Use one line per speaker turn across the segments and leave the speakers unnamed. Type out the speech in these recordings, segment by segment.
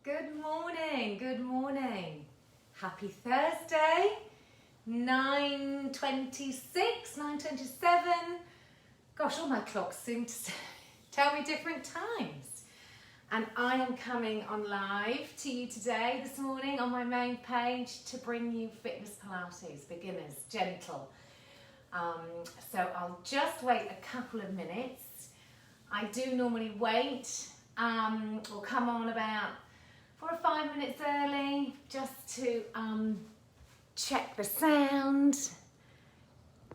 Good morning, good morning. Happy Thursday, 9:26, 9:27. Gosh, all my clocks seem to tell me different times. And I am coming on live to you today, this morning, on my main page to bring you fitness Pilates, beginners, gentle. So I'll just wait a couple of minutes. I do normally wait or come on about 4 or 5 minutes early just to check the sound,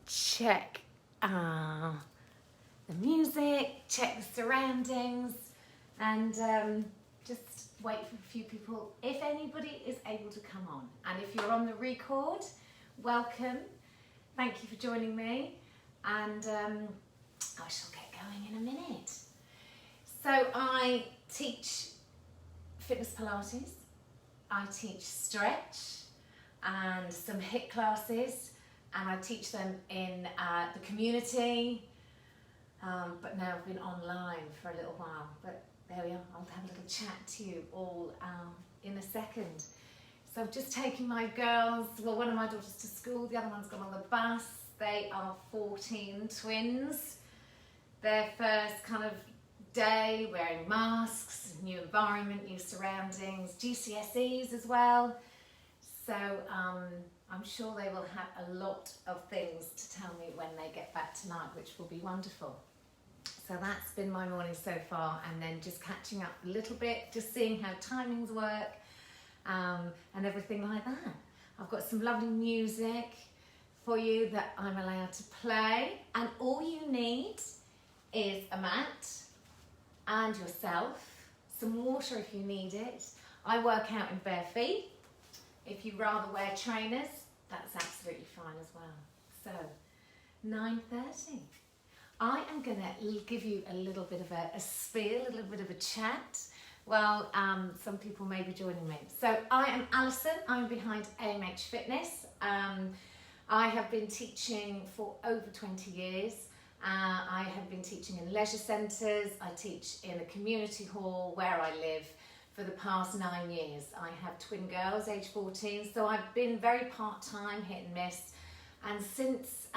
check the music, check the surroundings, and just wait for a few people, if anybody is able to come on. And if you're on the record, welcome. Thank you for joining me, and I shall get going in a minute. So I teach fitness Pilates, I teach stretch and some HIIT classes, and I teach them in the community, but now I've been online for a little while, but there we are. I'll have a little chat to you all in a second. So I've just taken my girls, well, one of my daughters to school, the other one's gone on the bus. They are 14 twins. Their first kind of day wearing masks, new environment, new surroundings, GCSEs as well. So I'm sure they will have a lot of things to tell me when they get back tonight, which will be wonderful. So that's been my morning so far, and then just catching up a little bit, just seeing how timings work and everything like that. I've got some lovely music for you that I'm allowed to play, and all you need is a mat and yourself, some water if you need it. I work out in bare feet. If you rather wear trainers, that's absolutely fine as well. So 9:30. I am going to give you a little bit of a spiel, a little bit of a chat. Well, some people may be joining me. So I am Alison. I'm behind AMH Fitness. I have been teaching for over 20 years. I have been teaching in leisure centres. I teach in a community hall where I live for the past 9 years. I have twin girls, age 14, so I've been very part-time, hit and miss. And since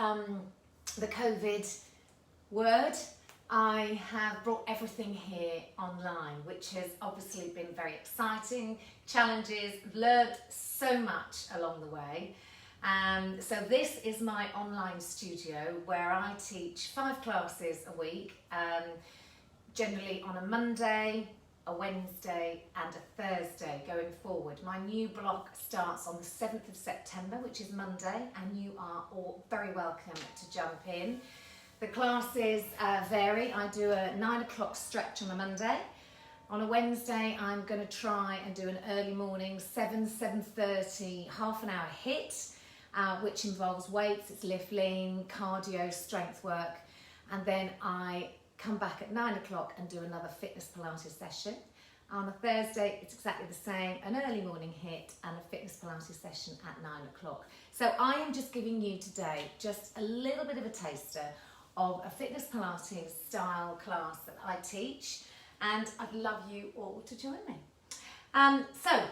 the COVID word, I have brought everything here online, which has obviously been very exciting, challenges, learned so much along the way. So this is my online studio where I teach 5 classes a week, generally on a Monday, a Wednesday and a Thursday going forward. My new block starts on the 7th of September, which is Monday, and you are all very welcome to jump in. The classes vary. I do a 9 o'clock stretch on a Monday. On a Wednesday, I'm going to try and do an early morning 7:30, half an hour HIIT, which involves weights, it's lift lean, cardio, strength work. And then I come back at 9 o'clock and do another fitness Pilates session. On a Thursday, it's exactly the same, an early morning HIIT and a fitness Pilates session at 9 o'clock. So I am just giving you today just a little bit of a taster of a fitness Pilates style class that I teach, and I'd love you all to join me. So,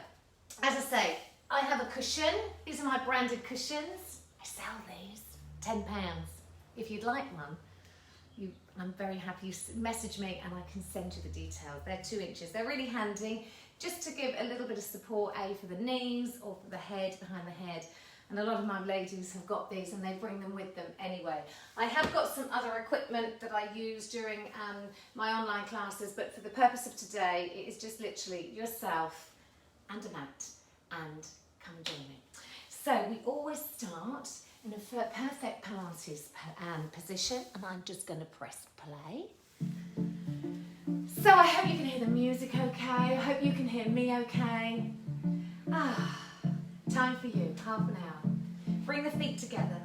as I say, I have a cushion. These are my branded cushions. I sell these, £10. If you'd like one, I'm very happy. You message me and I can send you the details. They're 2 inches. They're really handy just to give a little bit of support, for the knees or for the head, behind the head. And a lot of my ladies have got these and they bring them with them anyway. I have got some other equipment that I use during my online classes, but for the purpose of today, it is just literally yourself and a mat, and come and join me. So we always start in a perfect Pilates position, and I'm just going to press play. So I hope you can hear the music okay. I hope you can hear me okay. Time for you, half an hour. Bring the feet together.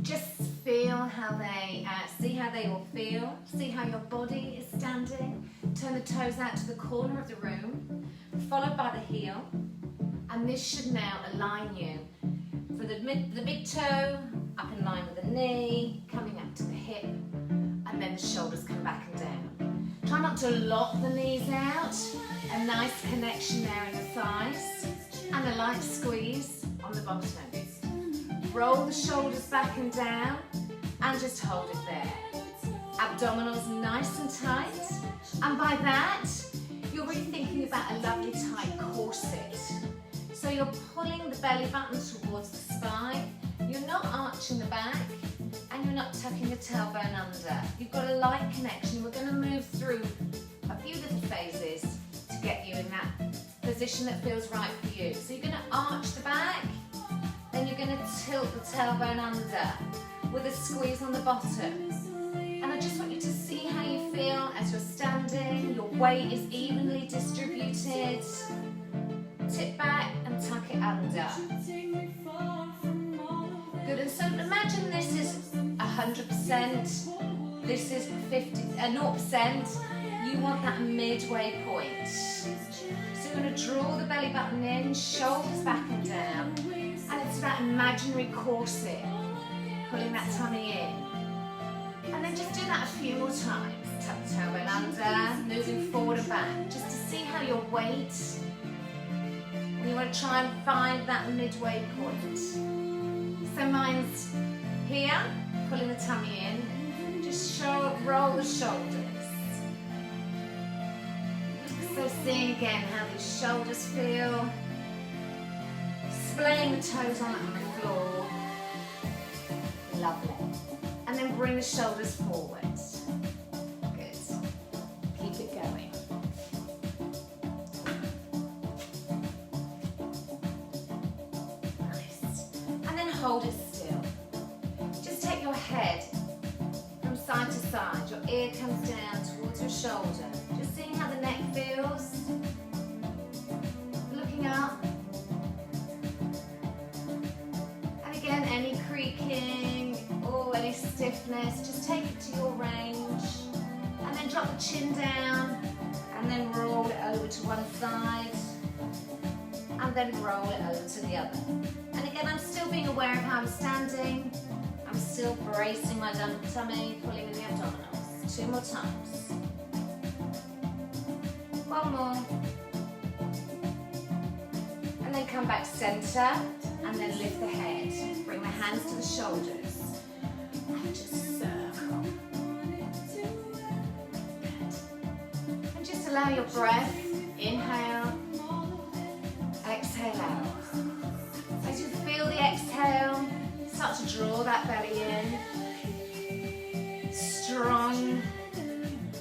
Just feel how they, see how they all feel. See how your body is standing. Turn the toes out to the corner of the room, followed by the heel. And this should now align you for the big toe, up in line with the knee, coming up to the hip, and then the shoulders come back and down. Try not to lock the knees out. A nice connection there in the thighs. And a light squeeze on the bottom. Roll the shoulders back and down and just hold it there. Abdominals nice and tight. And by that, you're really thinking about a lovely tight corset. So you're pulling the belly button towards the spine. You're not arching the back and you're not tucking the tailbone under. You've got a light connection. We're going to move through a few little phases to get you in that position that feels right for you. So you're going to arch the back, then you're going to tilt the tailbone under with a squeeze on the bottom. And I just want you to see how you feel as you're standing. Your weight is evenly distributed. Tip back and tuck it under. Good, and so imagine this is 100%, this is 0%. You want that midway point. So you're going to draw the belly button in, shoulders back and down, and it's that imaginary corset, pulling that tummy in. And then just do that a few more times. Tuck the tailbone under, moving forward and back, just to see how your weight, and you want to try and find that midway point. So mine's here, pulling the tummy in, just roll the shoulders. So seeing again how these shoulders feel, splaying the toes on the floor, lovely. And then bring the shoulders forward. Good. Keep it going. Nice. And then hold it still. Just take your head from side to side. Your ear comes down towards your shoulder. Just seeing how the neck feels. Looking up. And again, any creaking, any stiffness, just take it to your range, and then drop the chin down, and then roll it over to one side, and then roll it over to the other. And again, I'm still being aware of how I'm standing. I'm still bracing my tummy, pulling in the abdominals. 2 more times. 1 more. And then come back center, and then lift the head. Bring the hands to the shoulders. And just circle. Good. And just allow your breath, inhale, exhale out. As you feel the exhale, start to draw that belly in. Strong,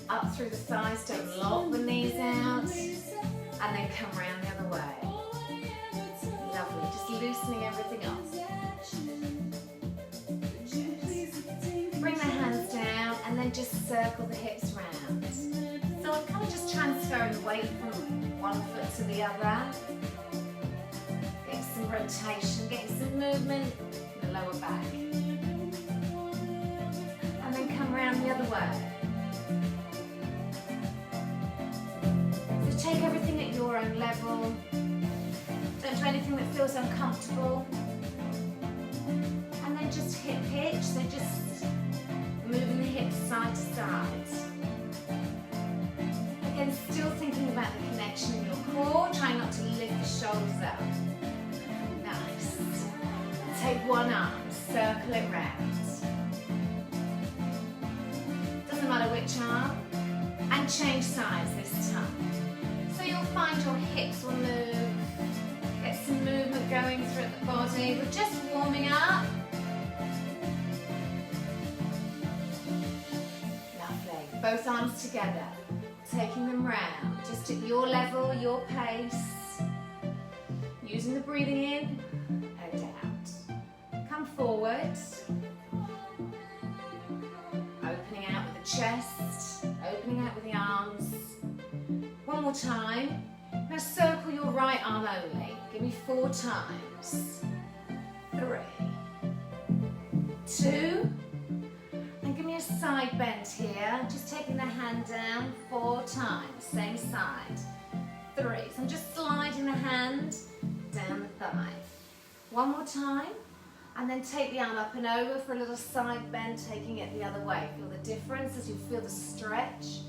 up through the thighs, don't lock the knees out. And then come around the other way. Lovely, just loosening everything up. Bring the hands down and then just circle the hips round. So I'm kind of just transferring the weight from one foot to the other. Getting some rotation, getting some movement in the lower back. And then come around the other way. So take everything at your own level. Don't do anything that feels uncomfortable. And then just hip hitch, so just moving the hips side to side. Again, still thinking about the connection in your core, trying not to lift the shoulders up. Nice. Take one arm, circle it round. Doesn't matter which arm. And change sides this time. So you'll find your hips will move. Get some movement going through the body. We're just warming up. Both arms together, taking them round, just at your level, your pace, using the breathing in and out. Come forward, opening out with the chest, opening out with the arms. 1 more time. Now circle your right arm only. Give me 4 times. 3, 2, give me a side bend here, just taking the hand down 4 times, same side. 3, so I'm just sliding the hand down the thigh. 1 more time, and then take the arm up and over for a little side bend, taking it the other way. Feel the difference as you feel the stretch.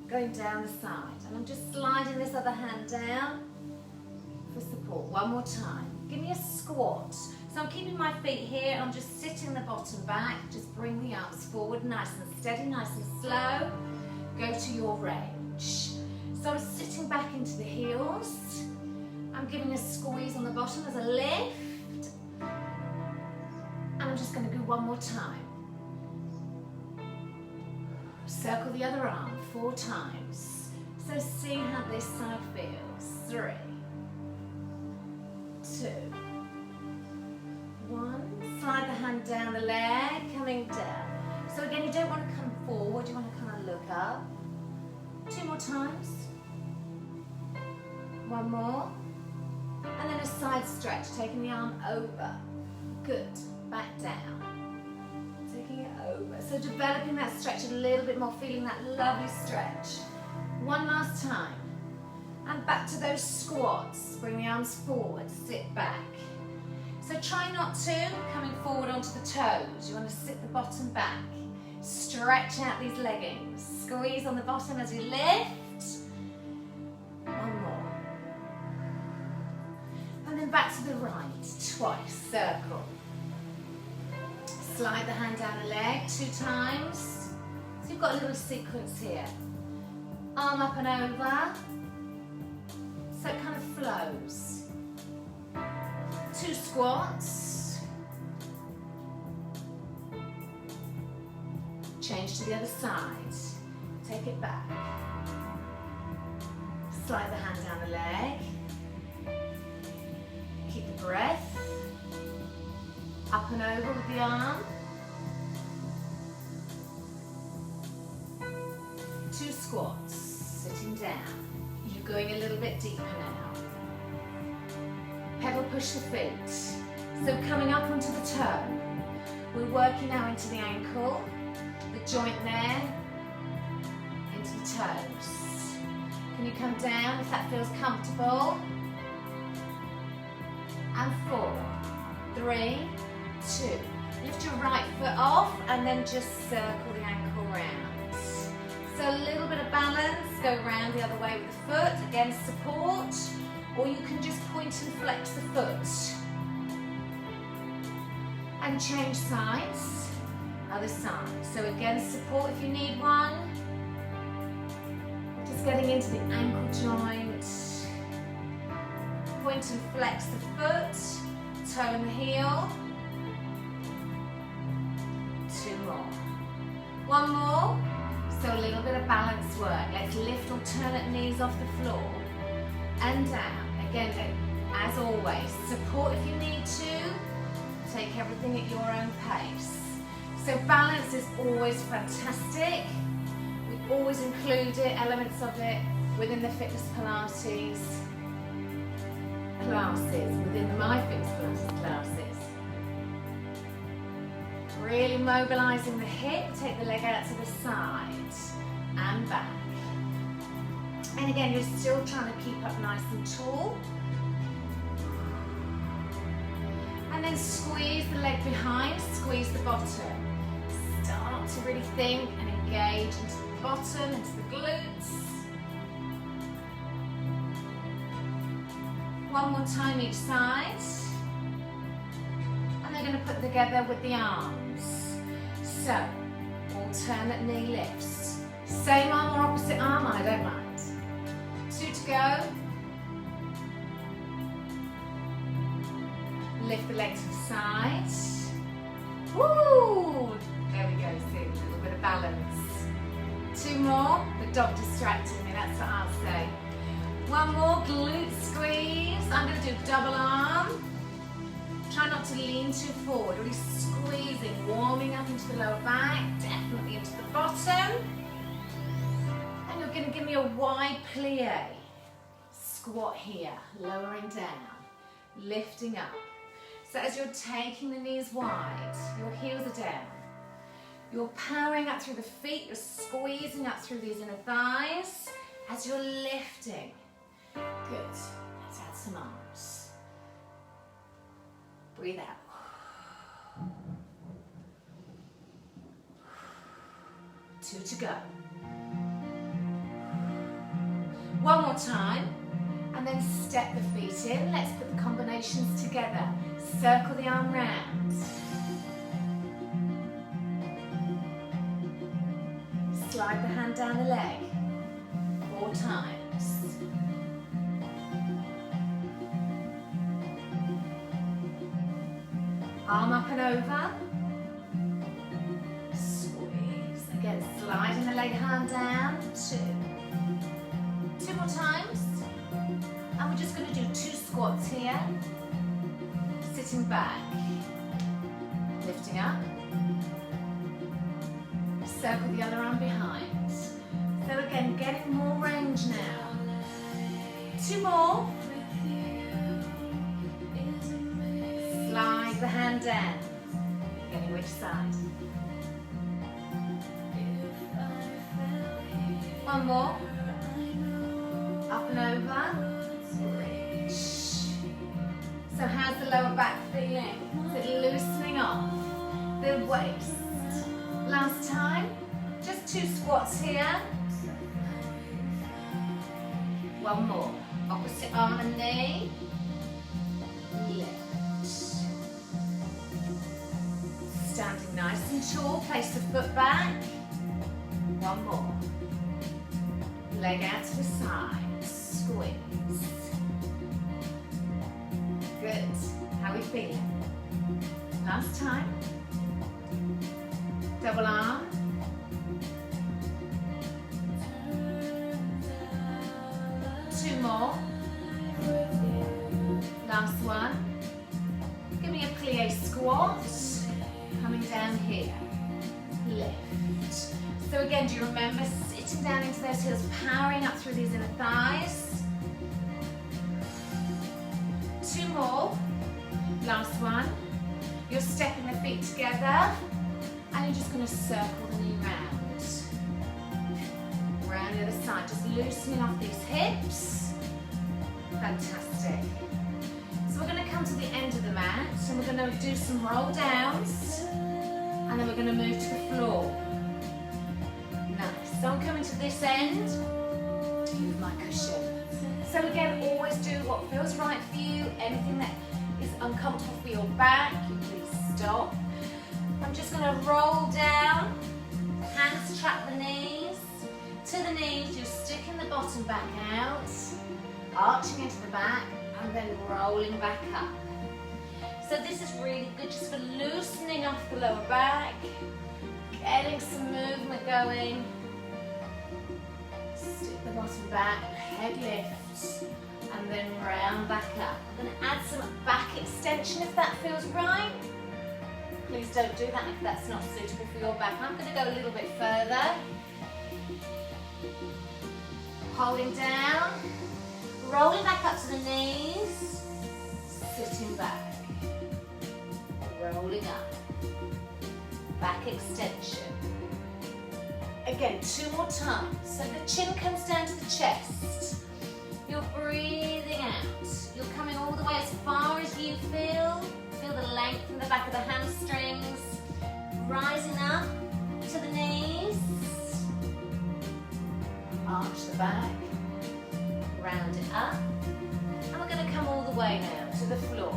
going down the side. And I'm just sliding this other hand down for support. One more time. Give me a squat. So I'm keeping my feet here. I'm just sitting the bottom back. Just bring the arms forward, nice and steady, nice and slow. Go to your range. So I'm sitting back into the heels. I'm giving a squeeze on the bottom as a lift. And I'm just going to do one more time. Circle the other arm 4 times. So see how this side feels. 3, 2, 1. Slide the hand down the leg, coming down. So again, you don't want to come forward, you want to kind of look up. 2 more times. 1 more. And then a side stretch, taking the arm over. Good. Back down. Taking it over. So developing that stretch a little bit more, feeling that lovely stretch. One last time. And back to those squats. Bring the arms forward, sit back. So try not to coming forward onto the toes. You want to sit the bottom back. Stretch out these leggings. Squeeze on the bottom as you lift. One more. And then back to the right, twice, circle. Slide the hand down the leg 2 times. So you've got a little sequence here. Arm up and over. So it kind of flows. 2 squats. Change to the other side. Take it back. Slide the hand down the leg. Keep the breath. Up and over with the arm. 2 squats. Sitting down. You're going a little bit deeper now. Pedal push the feet. So coming up onto the toe. We're working now into the ankle. The joint there. Into the toes. Can you come down if that feels comfortable? And 4, 3, 2. Lift your right foot off and then just circle the ankle round. So a little bit of balance, go round the other way with the foot, again support, or you can just point and flex the foot. And change sides, other side. So again support if you need one. Just getting into the ankle joint. Point and flex the foot, toe and the heel. 2 more. 1 more. So a little bit of balance work. Let's lift alternate knees off the floor and down. Again, as always, support if you need to. Take everything at your own pace. So balance is always fantastic. We always include it, elements of it, within the Fitness Pilates classes, within the My Fitness Pilates classes. Really mobilising the hip, take the leg out to the side and back. And again, you're still trying to keep up nice and tall. And then squeeze the leg behind, squeeze the bottom. Start to really think and engage into the bottom, into the glutes. One more time each side. And they're going to put together with the arms. So, alternate knee lifts. Same arm or opposite arm, I don't mind. 2 to go. Lift the leg to the side. Woo! There we go, see, a little bit of balance. 2 more. The dog distracted me, that's what I'll say. 1 more, glute squeeze. I'm going to do double arm. Try not to lean too forward, really squeezing, warming up into the lower back, definitely into the bottom. And you're going to give me a wide plie. Squat here, lowering down, lifting up. So as you're taking the knees wide, your heels are down. You're powering up through the feet, you're squeezing up through these inner thighs as you're lifting. Good. Let's add some arms. Breathe out. 2 to go. One more time, and then step the feet in. Let's put the combinations together. Circle the arm round. Slide the hand down the leg. 4 times. Arm up and over. Squeeze. Again, sliding the leg hand down. 2. 2 more times. And we're just going to do 2 squats here. Sitting back. Lifting up. Circle the other arm behind. So again, getting more range now. 2 more. Slide the hand down. Getting which side? 1 more. Up and over. Reach. So how's the lower back feeling? Is it loosening off the waist? Last time. Just 2 squats here. 1 more. Opposite arm and knee. Lift. Standing nice and tall. Place the foot back. 1 more. Leg out to the side. Squeeze. Good. How are we feeling? Last time. Double arm. 2 more. Last one. Give me a plie squat. Coming down here. Lift. So again, do you remember sitting down into those heels, powering up through these inner thighs? 2 more. Last one. You're stepping the feet together. And you're just going to circle the knee round. Round the other side, just loosening off these hips. Fantastic. So we're going to come to the end of the mat and we're going to do some roll downs and then we're going to move to the floor. Nice. So I'm coming to this end with my cushion. So again, always do what feels right for you. Anything that is uncomfortable for your back, you please stop. I'm just going to roll down, hands trap the knees, to the knees, you're sticking the bottom back out, arching into the back, and then rolling back up. So this is really good just for loosening off the lower back, getting some movement going. Stick the bottom back, head lift, and then round back up. I'm going to add some back extension if that feels right. Please don't do that if that's not suitable for your back. I'm going to go a little bit further. Holding down, rolling back up to the knees, sitting back, rolling up, back extension. Again, 2 more times. So the chin comes down to the chest. You're breathing out. You're coming all the way as far as you feel. Feel the length in the back of the hamstrings. Rising up to the knees. Arch the back. Round it up. And we're going to come all the way now to the floor.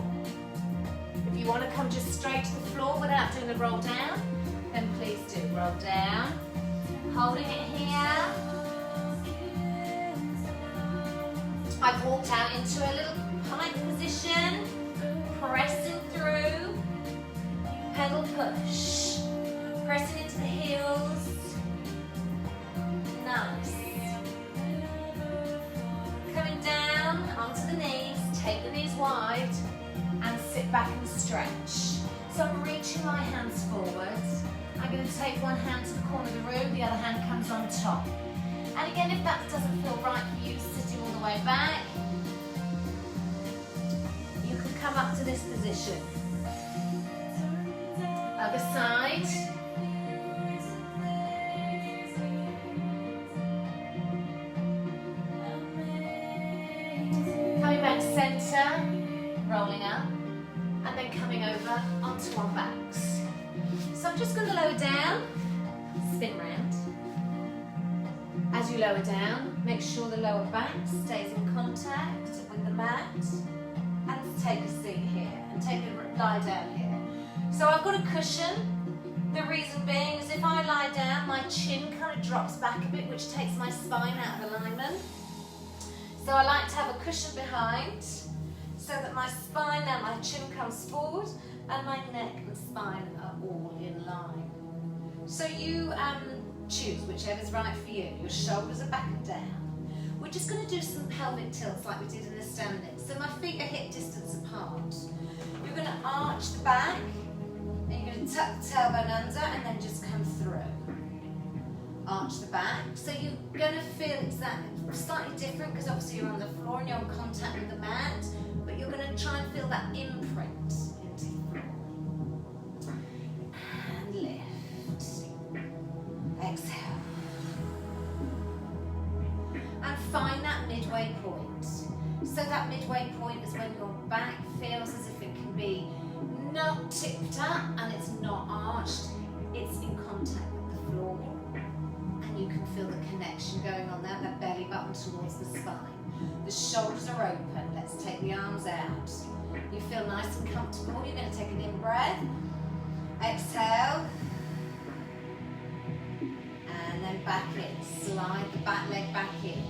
If you want to come just straight to the floor without doing the roll down, then please do. Roll down. Holding it here. I've walked out into a little plank position. Pressing through, pedal push, pressing into the heels, nice. Coming down onto the knees, take the knees wide and sit back and stretch. So I'm reaching my hands forwards. I'm going to take one hand to the corner of the room, the other hand comes on top. And again, if that doesn't feel right for you, sitting all the way back, come up to this position. Other side. Coming back center, rolling up, and then coming over onto our backs. So I'm just going to lower down, spin round, As you lower down, make sure the lower back stays in contact with the mat. And take a seat here and take a lie down here. So I've got a cushion. The reason being is if I lie down, my chin kind of drops back a bit, which takes my spine out of alignment. So I like to have a cushion behind so that my spine and my chin comes forward and my neck and spine are all in line. So you choose whichever's right for you. Your shoulders are back and down. We're just going to do some pelvic tilts like we did in the standing. So my feet are hip distance apart. You're going to arch the back, and you're going to tuck the tailbone under and then just come through. Arch the back. So you're going to feel exactly slightly different because obviously you're on the floor and you're in contact with the mat, but you're going to try and feel that imprint into the floor. And lift. Exhale. And find that midway point. So that midway point is when your back feels as if it can be not tipped up and it's not arched. It's in contact with the floor. And you can feel the connection going on there, that belly button towards the spine. The shoulders are open. Let's take the arms out. You feel nice and comfortable. You're going to take an in breath. Exhale. And then back in. Slide the back leg back in.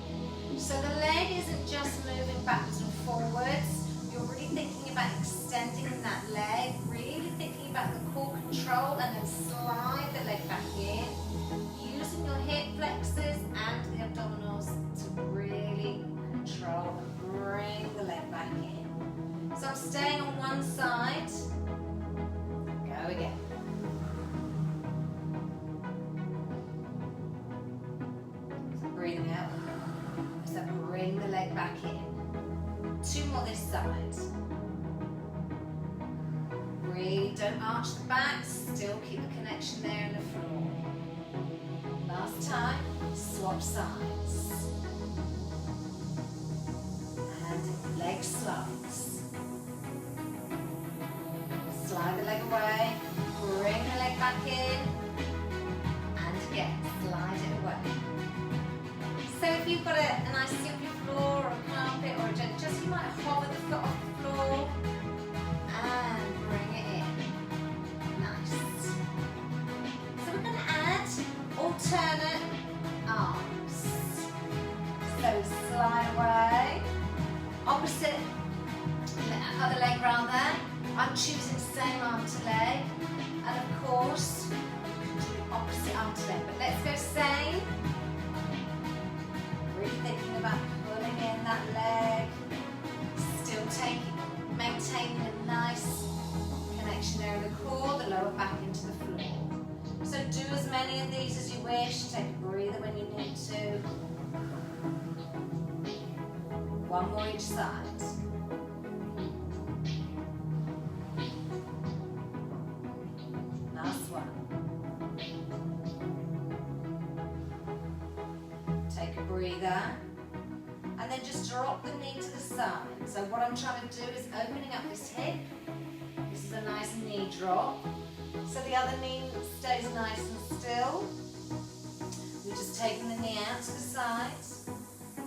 So the leg isn't just moving backwards and forwards. You're really thinking about extending that leg, really thinking about the core control, and then slide the leg back in, using your hip flexors and the abdominals to really control and bring the leg back in. So I'm staying on one side. Go again. So breathing out. So bring the leg back in. 2 more this side. Really don't arch the back, still keep the connection there in the floor. Last time, swap sides. And leg slides. Slide the leg away, bring the leg back in, and again, slide it away. So if you've got a nice simple floor or a carpet or a just you might hover the foot off the floor and bring it in. Nice. So we're going to add alternate arms. So slide away. Opposite, other leg round there. I'm choosing same arm to leg. And of course, you can do opposite arm to leg. But let's go same. Really thinking about pulling in that leg, still maintaining a nice connection there in the core, the lower back into the floor. So do as many of these as you wish, take a breather when you need to. 1 more each side. Last one. Take a breather, and then just drop the knee to the side. So what I'm trying to do is opening up this hip. This is a nice knee drop. So the other knee stays nice and still. You're just taking the knee out to the side.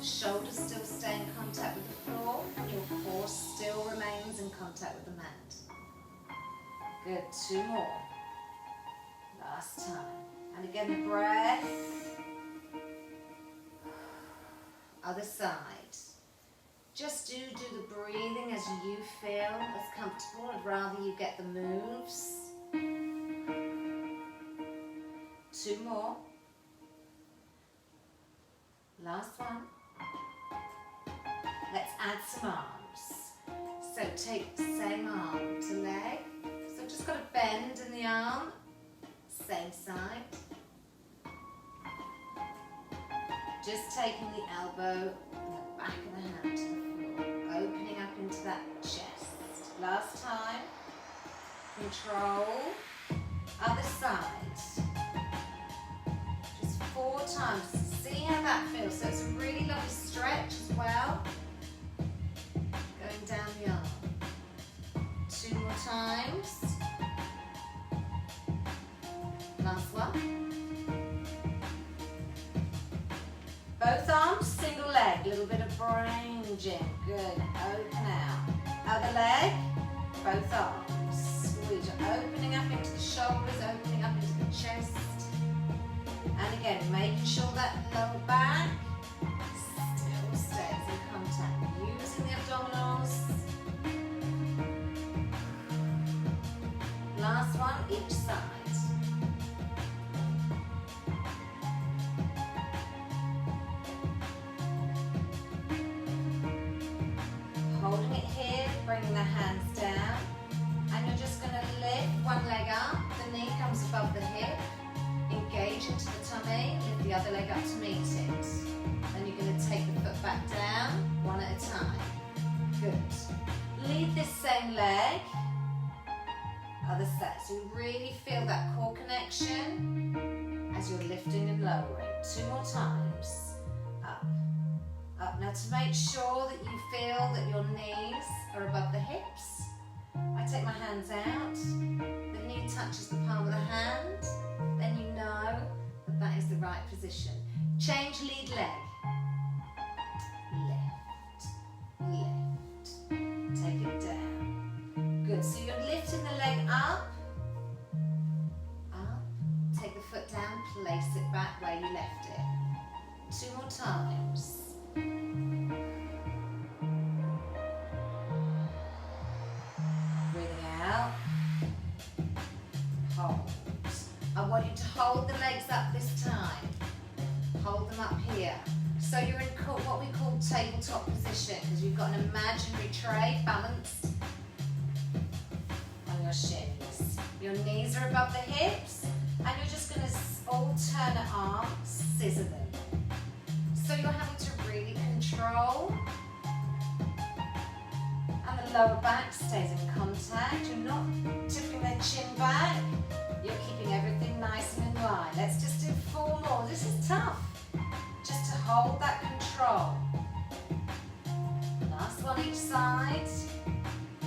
Shoulders still stay in contact with the floor, and your core still remains in contact with the mat. Good, 2 more. Last time. And again, the breath. Other side. Just do the breathing as you feel as comfortable. I'd rather you get the moves. 2 more. Last one. Let's add some arms. So take the same arm to leg. So I've just got a bend in the arm. Same side. Just taking the elbow and the back of the hand to the floor, opening up into that chest. Last time. Control. Other side. Just 4 times. See how that feels. So it's a really lovely stretch as well. Going down the arm. 2 more times. Last one.
little bit of brain gym. Good. Open out. Other leg, both arms. Squeeze. You're opening up into the shoulders, opening up into the chest. And again, making sure that lower back still stays in contact. Using the abdominals. Last one, each side. Holding it here, bringing the hands down. And you're just going to lift one leg up. The knee comes above the hip. Engage into the tummy. Lift the other leg up to meet it. Then you're going to take the foot back down, one at a time. Good. Lead this same leg. Other side. So you really feel that core connection as you're lifting and lowering. 2 more times. Up. Up. Now to make sure that you feel that your knees are above the hips, I take my hands out. The knee touches the palm of the hand. Then you know that that is the right position. Change lead leg. Lift. Lift. Take it down. Good. So you're lifting the leg up. Up. Take the foot down. Place it back where you left it. 2 more times. Breathing out. Hold. I want you to hold the legs up this time. Hold them up here. So you're in what we call tabletop position, because you've got an imaginary tray balanced on your shins. Your knees are above the hips, and you're just going to alternate arms, scissor them. So you're having to really control, and the lower back stays in contact. You're not tipping the chin back. You're keeping everything nice and in line. Let's just do 4 more. This is tough. Just to hold that control. Last one each side.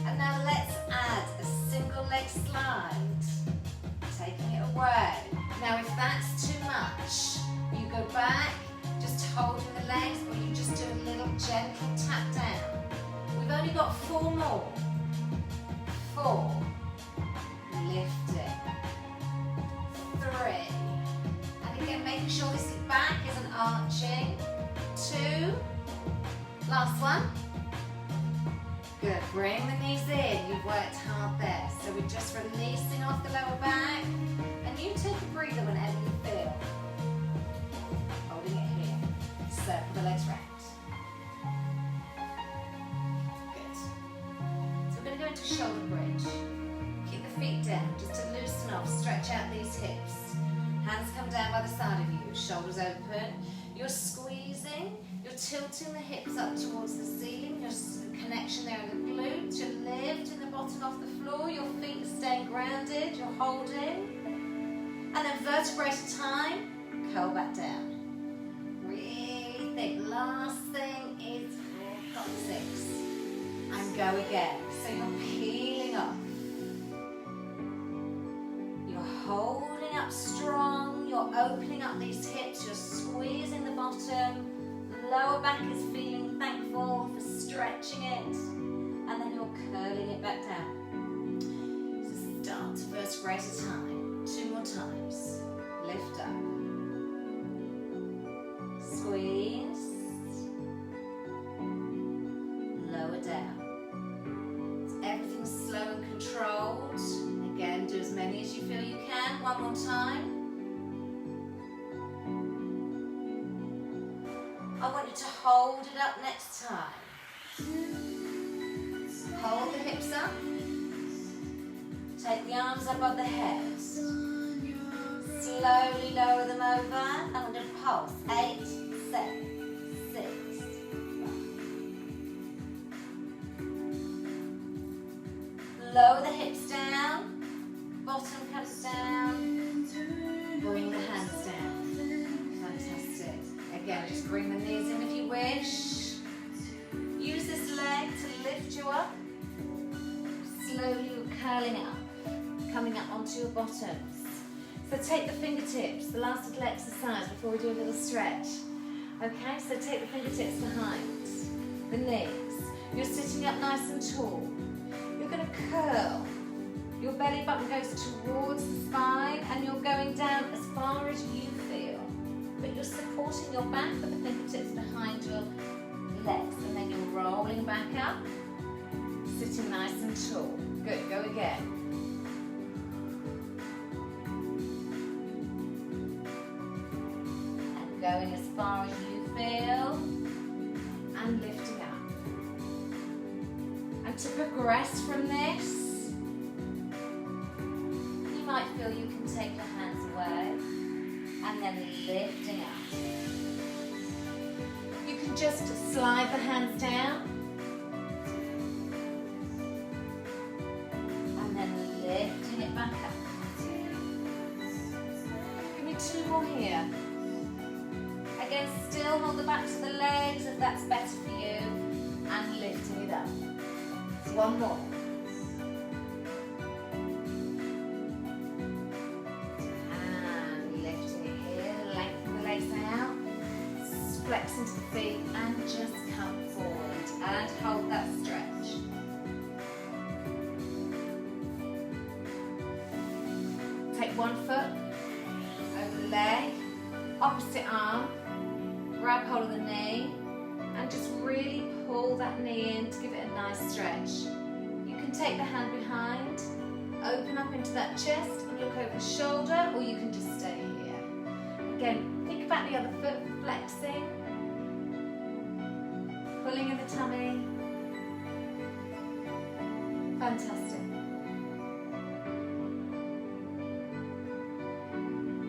And now let's add a single leg slide. Taking it away. Now if that's too much, you go back, just holding the legs, or you just do a little gentle tap down. We've only got 4 more. 4. Lift it. 3. And again, making sure this back isn't arching. 2. Last one. Good. Bring the knees in. You've worked hard there. So we're just releasing off the lower back. And you take a breather whenever you feel. Holding it here. Circle the legs round. Good. So we're going to go into shoulder bridge. Keep the feet down just to loosen off. Stretch out these hips. Hands come down by the side of you. Shoulders open. You're squeezing. You're tilting the hips up towards the ceiling. Your connection there in the glutes. You're lifting the bottom off the floor. Your feet are staying grounded. You're holding. And then vertebrae at a time. Curl back down. Really think. Last thing is 4, 5, 6. And go again. So you're peeling off. You're holding up strong. You're opening up these hips. You're squeezing the bottom. Lower back is feeling thankful for stretching it, and then you're curling it back down. So start vertebrae at a time. 2 more times. Lift up. Squeeze. Lower down. So everything's slow and controlled. Again, do as many as you feel you can. 1 more time. I want you to hold it up next time. Hold the hips up. Take the arms above the head. Slowly lower them over. And we're going to pulse. 8, 7, 6, 5. Lower the hips down. Bottom comes down. Bring the hands down. Fantastic. Again, just bring the knees in if you wish. Use this leg to lift you up. Slowly you're curling up, coming up onto your bottoms. So take the fingertips, the last little exercise before we do a little stretch.
Okay, so take the fingertips behind the knees. You're sitting up nice and tall. You're going to curl. Your belly button goes towards the spine and you're going down as far as you feel. But you're supporting your back with the fingertips behind your legs, and then you're rolling back up, sitting nice and tall. Good, go again. And going as far as you feel, and lifting up. And to progress from this, you might feel you can take your hands away, and then lifting up. You can just slide the hands down and then lifting it back up. Give me 2 more here. Again, still hold the backs of the legs if that's better for you, and lifting it up. 1 more. Flex into the feet and just come forward and hold that stretch. Take 1 foot over the leg, opposite arm, grab hold of the knee and just really pull that knee in to give it a nice stretch. You can take the hand behind, open up into that chest and look over the shoulder, or you can just stay here. Again, think about the other foot, flexing, pulling in the tummy. Fantastic.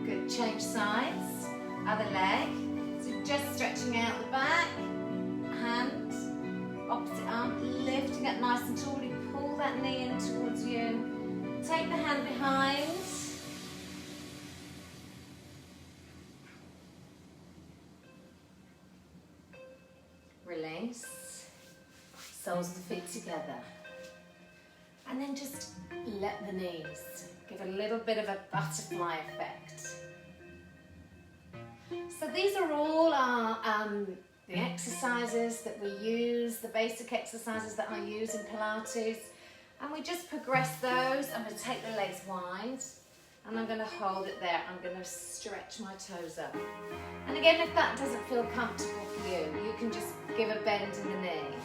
Good, change sides, other leg. So just stretching out the back, hand, opposite arm, lifting up nice and tall. You pull that knee in towards you. Take the hand behind. Release, soles of the feet together, and then just let the knees give a little bit of a butterfly effect. So these are all our the exercises that we use, the basic exercises that I use in Pilates, and we just progress those. I'm going to take the legs wide and I'm going to hold it there. I'm going to stretch my toes up. And again, if that doesn't feel comfortable for you, you can just give a bend in the knee.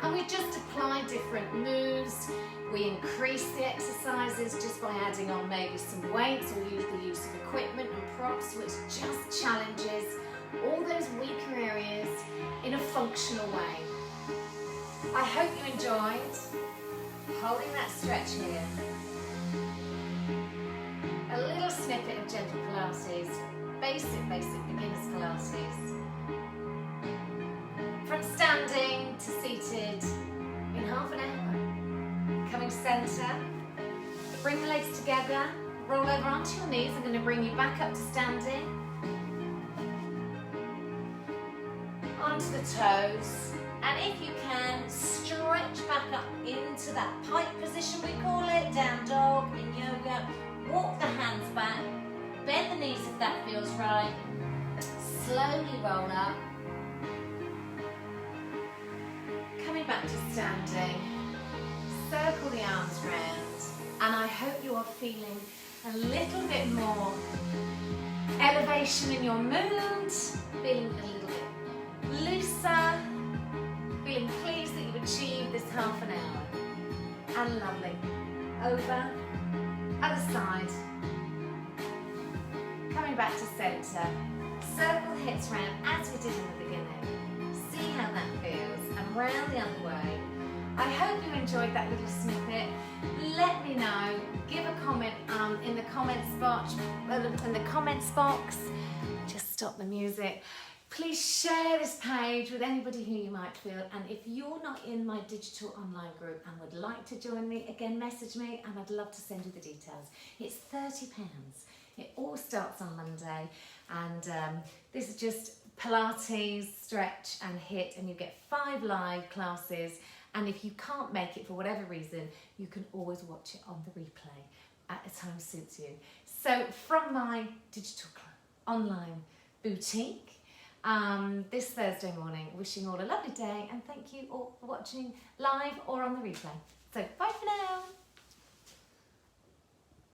And we just apply different moves. We increase the exercises just by adding on maybe some weights, or use the use of equipment and props, which just challenges all those weaker areas in a functional way. I hope you enjoyed holding that stretch here. A little snippet of gentle Pilates, basic beginner's Pilates. From standing to seated in half an hour. Coming centre, bring the legs together, roll over onto your knees. I'm going to bring you back up to standing. Onto the toes. And if you can, stretch back up into that pike position, we call it, down dog in yoga. Walk the hands back, bend the knees if that feels right. Slowly roll up. Coming back to standing. Circle the arms round. And I hope you are feeling a little bit more elevation in your mood, feeling a little bit looser, feeling pleased that you've achieved this half an hour. And lovely. Over, other side. Coming back to centre. Circle the hips round as we did in the beginning. See how that feels. And round the other way. I hope you enjoyed that little snippet. Let me know. Give a comment in the comments box. Just stop the music. Please share this page with anybody who you might feel. And if you're not in my digital online group and would like to join me, again, message me and I'd love to send you the details. It's £30. It all starts on Monday. And this is just Pilates, stretch and HIIT. And you get 5 live classes. And if you can't make it for whatever reason, you can always watch it on the replay at a time suits you. So from my digital online boutique, this Thursday morning. Wishing you all a lovely day, and thank you all for watching live or on the replay. So bye for now.